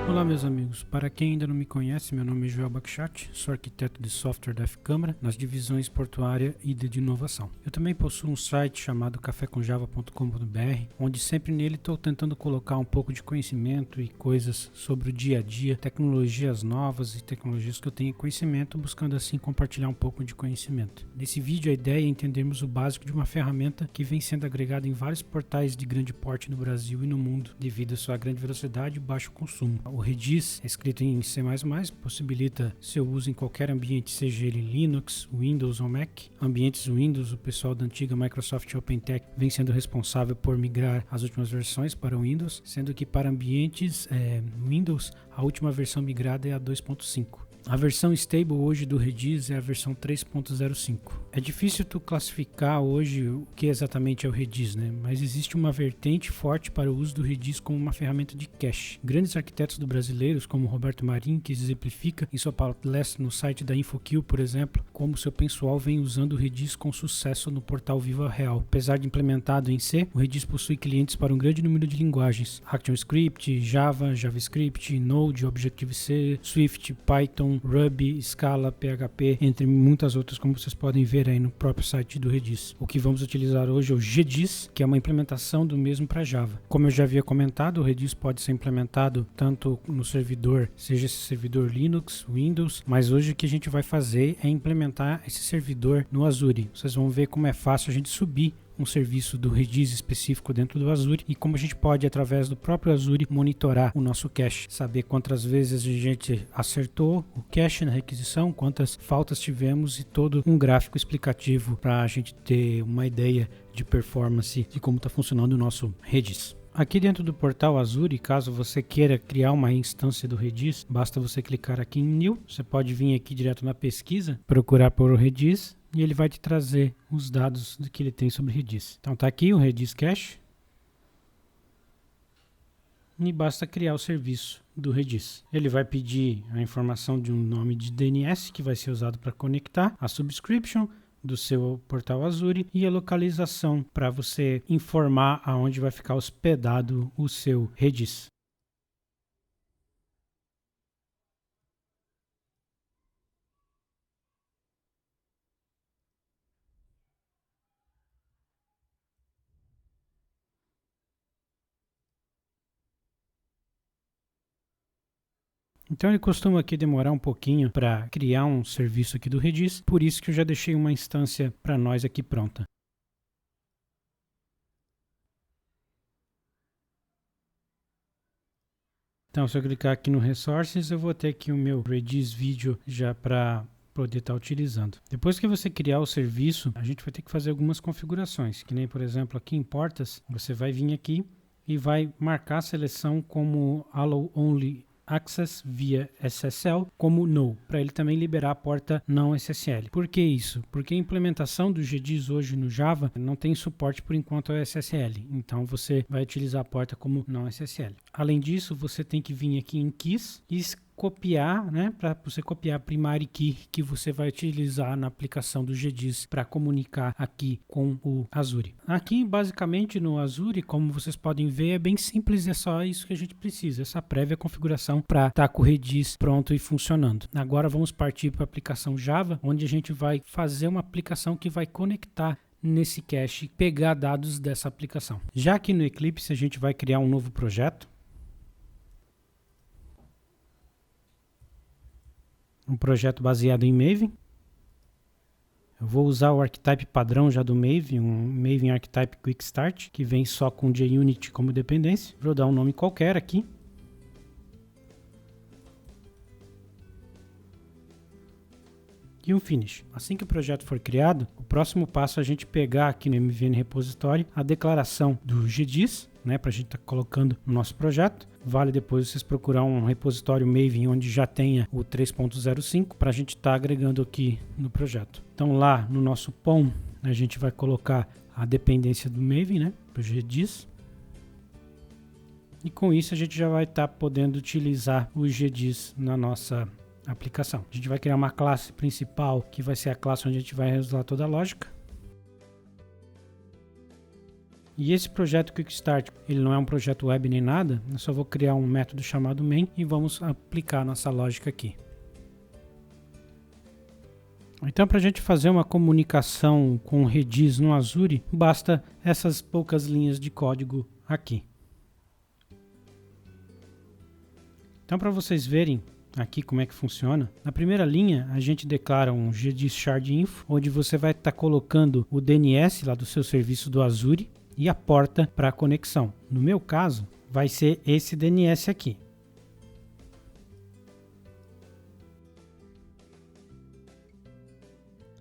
Olá meus amigos, para quem ainda não me conhece, meu nome é Joel Bakchat, sou arquiteto de software da F-Câmara nas divisões portuária e de inovação. Eu também possuo um site chamado cafécomjava.com.br, onde sempre nele estou tentando colocar um pouco de conhecimento e coisas sobre o dia a dia, tecnologias novas e tecnologias que eu tenho conhecimento, buscando assim compartilhar um pouco de conhecimento. Nesse vídeo a ideia é entendermos o básico de uma ferramenta que vem sendo agregada em vários portais de grande porte no Brasil e no mundo, devido à sua grande velocidade e baixo consumo. O Redis, escrito em C++, possibilita seu uso em qualquer ambiente, seja ele Linux, Windows ou Mac. Ambientes Windows, o pessoal da antiga Microsoft OpenTech vem sendo responsável por migrar as últimas versões para o Windows, sendo que para ambientes Windows, a última versão migrada é a 2.5. A versão stable hoje do Redis é a versão 3.05. É difícil tu classificar hoje o que exatamente é o Redis, né? Mas existe uma vertente forte para o uso do Redis como uma ferramenta de cache. Grandes arquitetos brasileiros, como Roberto Marin, que exemplifica em sua palestra no site da InfoKill, por exemplo, como seu pessoal vem usando o Redis com sucesso no portal Viva Real. Apesar de implementado em C, o Redis possui clientes para um grande número de linguagens: ActionScript, Java, JavaScript, Node, Objective-C, Swift, Python, Ruby, Scala, PHP, entre muitas outras, como vocês podem ver aí no próprio site do Redis. O que vamos utilizar hoje é o GDIS, que é uma implementação do mesmo para Java. Como eu já havia comentado, o Redis pode ser implementado tanto no servidor, seja esse servidor Linux, Windows, mas hoje o que a gente vai fazer é implementar esse servidor no Azure. Vocês vão ver como é fácil a gente subir um serviço do Redis específico dentro do Azure e como a gente pode, através do próprio Azure, monitorar o nosso cache, saber quantas vezes a gente acertou o cache na requisição, quantas faltas tivemos e todo um gráfico explicativo para a gente ter uma ideia de performance de como está funcionando o nosso Redis. Aqui dentro do portal Azure, caso você queira criar uma instância do Redis, basta você clicar aqui em New. Você pode vir aqui direto na pesquisa, procurar por o Redis e ele vai te trazer os dados que ele tem sobre Redis. Então tá aqui o Redis Cache e basta criar o serviço do Redis. Ele vai pedir a informação de um nome de DNS que vai ser usado para conectar, a subscription do seu portal Azure e a localização para você informar aonde vai ficar hospedado o seu Redis. Então ele costuma aqui demorar um pouquinho para criar um serviço aqui do Redis, por isso que eu já deixei uma instância para nós aqui pronta. Então se eu clicar aqui no Resources, eu vou ter aqui o meu Redis vídeo já para poder estar utilizando. Depois que você criar o serviço, a gente vai ter que fazer algumas configurações, que nem por exemplo aqui em portas, você vai vir aqui e vai marcar a seleção como Allow Only Access via SSL como No, para ele também liberar a porta não SSL. Por que isso? Porque a implementação do GDIS hoje no Java não tem suporte por enquanto ao SSL, então você vai utilizar a porta como não SSL. Além disso, você tem que vir aqui em Keys e copiar, né, para você copiar a primary key que você vai utilizar na aplicação do GDIS para comunicar aqui com o Azure. Aqui, basicamente, no Azure, como vocês podem ver, é bem simples, é só isso que a gente precisa, essa prévia configuração para estar com o Redis pronto e funcionando. Agora vamos partir para a aplicação Java, onde a gente vai fazer uma aplicação que vai conectar nesse cache, pegar dados dessa aplicação. Já aqui no Eclipse, a gente vai criar um novo projeto. Um projeto baseado em Maven. Eu vou usar o archetype padrão já do Maven, um Maven Archetype Quick Start, que vem só com JUnit como dependência. Vou dar um nome qualquer aqui. E um finish. Assim que o projeto for criado, o próximo passo é a gente pegar aqui no MVN Repository a declaração do GDIS, né, para a gente estar colocando no nosso projeto. Vale depois vocês procurar um repositório Maven onde já tenha o 3.05 para a gente estar agregando aqui no projeto. Então lá no nosso POM a gente vai colocar a dependência do Maven, né, para o GDIS. E com isso a gente já vai estar podendo utilizar o GDIS na nossa aplicação. A gente vai criar uma classe principal que vai ser a classe onde a gente vai resolver toda a lógica. E esse projeto Quickstart, ele não é um projeto web nem nada, eu só vou criar um método chamado main e vamos aplicar nossa lógica aqui. Então, para a gente fazer uma comunicação com o Redis no Azure, basta essas poucas linhas de código aqui. Então, para vocês verem aqui como é que funciona, na primeira linha a gente declara um Redis Shard Info, onde você vai estar colocando o DNS lá do seu serviço do Azure e a porta para a conexão. No meu caso, vai ser esse DNS aqui.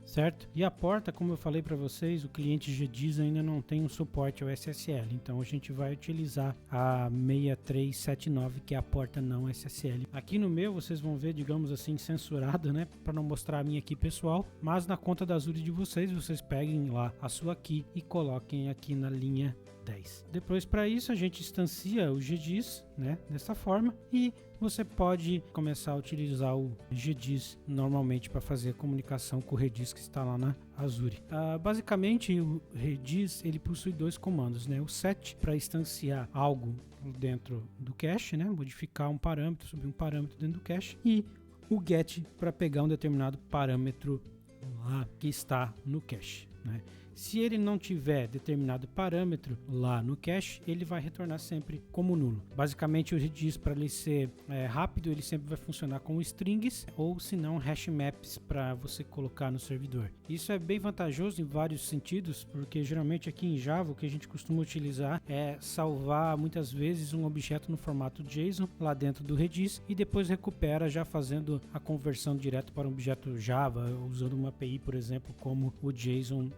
Certo? E a porta, como eu falei para vocês, o cliente Redis ainda não tem um suporte ao SSL, então a gente vai utilizar a 6379, que é a porta não SSL. Aqui no meu vocês vão ver, digamos assim, censurado, né, para não mostrar a minha aqui pessoal, mas na conta da Azure de vocês peguem lá a sua key e coloquem aqui na linha 10. Depois, para isso, a gente instancia o Redis, né, dessa forma, e você pode começar a utilizar o Redis normalmente para fazer a comunicação com o Redis que está lá na Azure. Basicamente, o Redis ele possui dois comandos, né? O set para instanciar algo dentro do cache, né? Modificar um parâmetro, subir um parâmetro dentro do cache, e o get para pegar um determinado parâmetro lá que está no cache, né? Se ele não tiver determinado parâmetro lá no cache, ele vai retornar sempre como nulo. Basicamente, o Redis, para ele ser rápido, ele sempre vai funcionar com strings ou, se não, hash maps para você colocar no servidor. Isso é bem vantajoso em vários sentidos, porque geralmente aqui em Java o que a gente costuma utilizar é salvar muitas vezes um objeto no formato JSON lá dentro do Redis e depois recupera já fazendo a conversão direto para um objeto Java, usando uma API, por exemplo, como o JSON.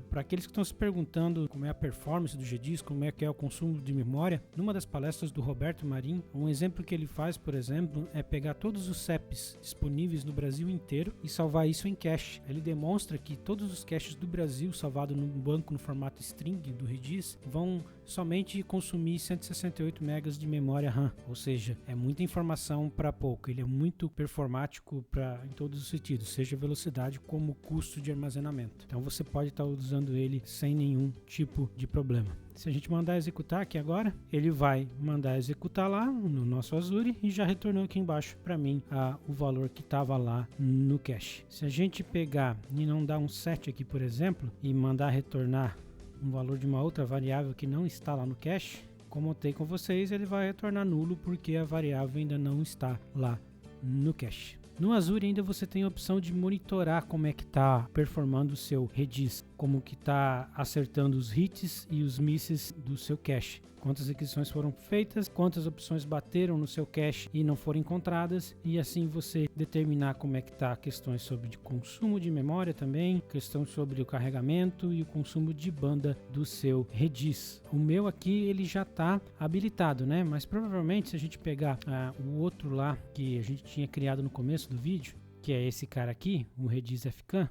Para aqueles que estão se perguntando como é a performance do Redis, como é que é o consumo de memória, numa das palestras do Roberto Marim, um exemplo que ele faz, por exemplo, é pegar todos os CEPs disponíveis no Brasil inteiro e salvar isso em cache. Ele demonstra que todos os caches do Brasil salvados no banco no formato string do Redis vão somente consumir 168 megas de memória RAM, ou seja, é muita informação para pouco. Ele é muito performático em todos os sentidos, seja velocidade como custo de armazenamento. Então você pode estar usando ele sem nenhum tipo de problema. Se a gente mandar executar aqui agora, ele vai mandar executar lá no nosso Azure e já retornou aqui embaixo para mim o valor que estava lá no cache. Se a gente pegar e não dar um set aqui, por exemplo, e mandar retornar um valor de uma outra variável que não está lá no cache, como eu tenho com vocês, ele vai retornar nulo porque a variável ainda não está lá no cache. No Azure ainda você tem a opção de monitorar como é que está performando o seu Redis, como que está acertando os hits e os misses do seu cache. Quantas requisições foram feitas, quantas opções bateram no seu cache e não foram encontradas, e assim você determinar como é que está questões sobre consumo de memória também, questão sobre o carregamento e o consumo de banda do seu Redis. O meu aqui ele já está habilitado, né? Mas provavelmente se a gente pegar o outro lá que a gente tinha criado no começo do vídeo, que é esse cara aqui, o Redis FCAN,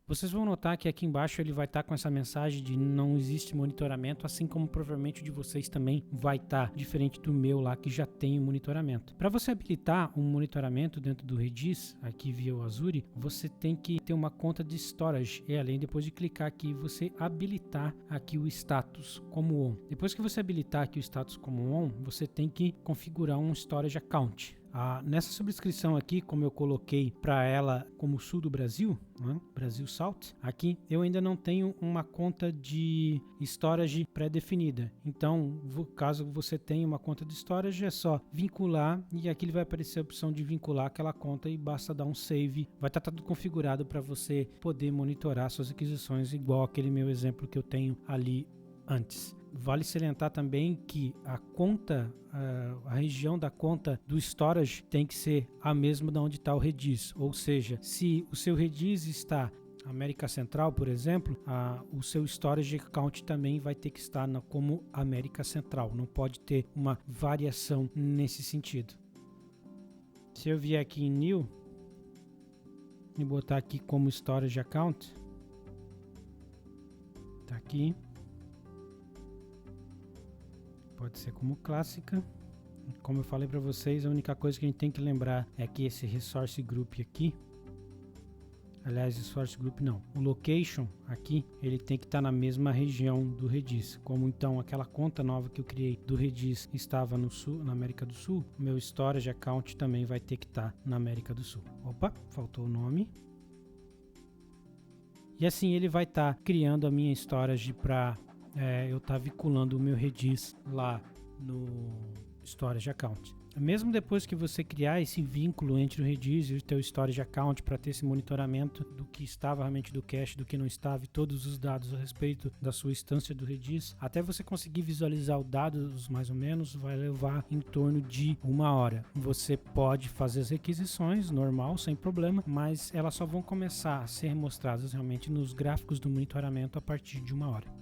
vocês vão notar que aqui embaixo ele vai estar com essa mensagem de não existe monitoramento, assim como provavelmente o de vocês também vai estar, diferente do meu lá que já tem o monitoramento. Para você habilitar um monitoramento dentro do Redis, aqui via o Azure, você tem que ter uma conta de storage e além depois de clicar aqui, você habilitar aqui o status como on. Depois que você habilitar aqui o status como on, você tem que configurar um storage account. Nessa subscrição aqui, como eu coloquei para ela como sul do Brasil, né? Brasil South, aqui eu ainda não tenho uma conta de storage pré-definida. Então, caso você tenha uma conta de storage, é só vincular e aqui ele vai aparecer a opção de vincular aquela conta e basta dar um save. Vai estar tudo configurado para você poder monitorar suas aquisições igual aquele meu exemplo que eu tenho ali antes. Vale salientar também que a conta, a região da conta do storage tem que ser a mesma de onde está o Redis. Ou seja, se o seu Redis está América Central, por exemplo, o seu storage account também vai ter que estar como América Central. Não pode ter uma variação nesse sentido. Se eu vier aqui em New e botar aqui como storage account, tá aqui. Pode ser como clássica. Como eu falei para vocês, a única coisa que a gente tem que lembrar é que esse resource group aqui, Aliás, source group não. O location aqui, ele tem que estar na mesma região do Redis. Como então aquela conta nova que eu criei do Redis estava no sul, na América do Sul, o meu storage account também vai ter que estar na América do Sul. Opa, faltou o nome. E assim ele vai estar criando a minha storage para eu estar vinculando o meu Redis lá no storage account. Mesmo depois que você criar esse vínculo entre o Redis e o teu storage account para ter esse monitoramento do que estava realmente do cache, do que não estava e todos os dados a respeito da sua instância do Redis, até você conseguir visualizar os dados mais ou menos, vai levar em torno de 1 hora. Você pode fazer as requisições normal, sem problema, mas elas só vão começar a ser mostradas realmente nos gráficos do monitoramento a partir de 1 hora.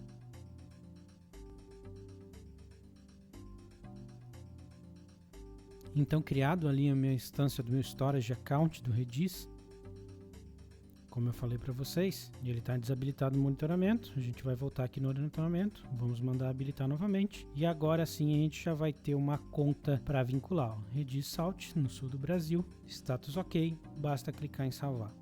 Então, criado ali a minha instância do meu storage account do Redis, como eu falei para vocês, ele está desabilitado no monitoramento. A gente vai voltar aqui no monitoramento, vamos mandar habilitar novamente. E agora sim a gente já vai ter uma conta para vincular. Redis Salt no sul do Brasil, status ok, basta clicar em salvar.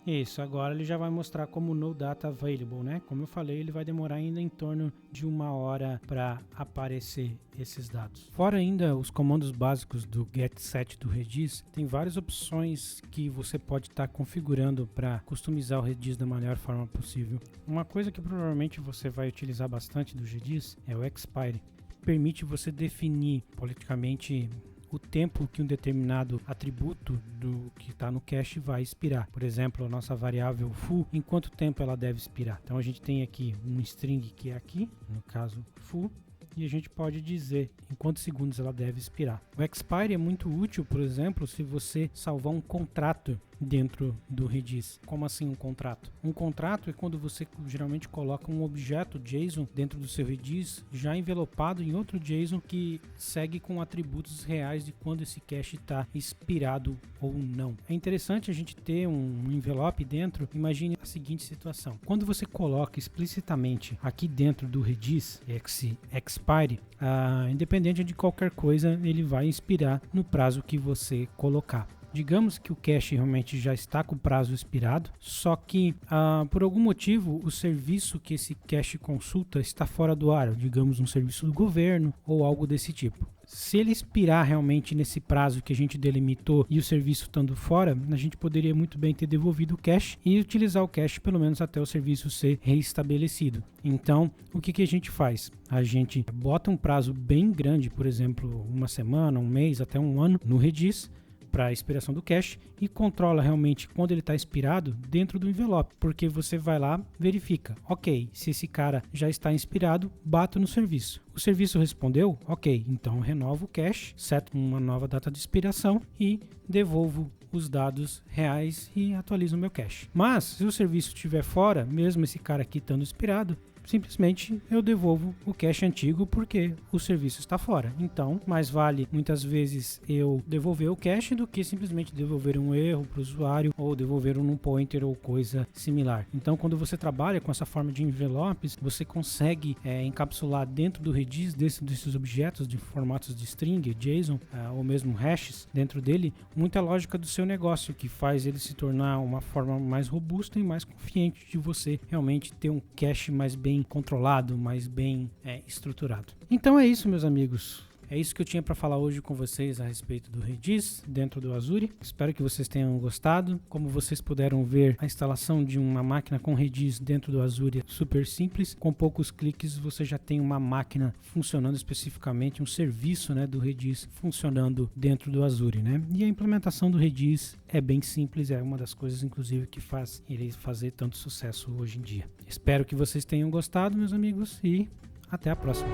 Isso, agora ele já vai mostrar como no data available, né? Como eu falei, ele vai demorar ainda em torno de 1 hora para aparecer esses dados. Fora ainda os comandos básicos do getSet do Redis, tem várias opções que você pode estar configurando para customizar o Redis da melhor forma possível. Uma coisa que provavelmente você vai utilizar bastante do Redis é o expire. Permite você definir politicamente o tempo que um determinado atributo do que está no cache vai expirar. Por exemplo, a nossa variável full, em quanto tempo ela deve expirar. Então a gente tem aqui um string que é aqui, no caso full, e a gente pode dizer em quantos segundos ela deve expirar. O expire é muito útil, por exemplo, se você salvar um contrato dentro do Redis. Como assim um contrato? Um contrato é quando você geralmente coloca um objeto JSON dentro do seu Redis, já envelopado em outro JSON que segue com atributos reais de quando esse cache está expirado ou não. É interessante a gente ter um envelope dentro. Imagine a seguinte situação. Quando você coloca explicitamente aqui dentro do Redis esse expire, independente de qualquer coisa, ele vai expirar no prazo que você colocar. Digamos que o cache realmente já está com o prazo expirado, só que por algum motivo o serviço que esse cache consulta está fora do ar, digamos um serviço do governo ou algo desse tipo. Se ele expirar realmente nesse prazo que a gente delimitou e o serviço estando fora, a gente poderia muito bem ter devolvido o cache e utilizar o cache pelo menos até o serviço ser reestabelecido. Então, o que a gente faz? A gente bota um prazo bem grande, por exemplo, 1 semana, 1 mês, até 1 ano no Redis, para a expiração do cache e controla realmente quando ele está expirado dentro do envelope, porque você vai lá, verifica, ok, se esse cara já está expirado, bato no serviço. O serviço respondeu, ok, então renovo o cache, seto uma nova data de expiração e devolvo os dados reais e atualizo o meu cache. Mas se o serviço estiver fora, mesmo esse cara aqui estando expirado, simplesmente eu devolvo o cache antigo porque o serviço está fora. Então, mais vale muitas vezes eu devolver o cache do que simplesmente devolver um erro para o usuário ou devolver um pointer ou coisa similar. Então, quando você trabalha com essa forma de envelopes, você consegue encapsular dentro do Redis desses objetos de formatos de string, JSON ou mesmo hashes dentro dele, muita lógica do seu negócio, que faz ele se tornar uma forma mais robusta e mais confiante de você realmente ter um cache mais bem controlado, mais bem estruturado. Então é isso, meus amigos. É isso que eu tinha para falar hoje com vocês a respeito do Redis dentro do Azure. Espero que vocês tenham gostado. Como vocês puderam ver, a instalação de uma máquina com Redis dentro do Azure é super simples. Com poucos cliques você já tem uma máquina funcionando especificamente, um serviço, né, do Redis funcionando dentro do Azure, né? E a implementação do Redis é bem simples, é uma das coisas inclusive que faz ele fazer tanto sucesso hoje em dia. Espero que vocês tenham gostado, meus amigos, e até a próxima.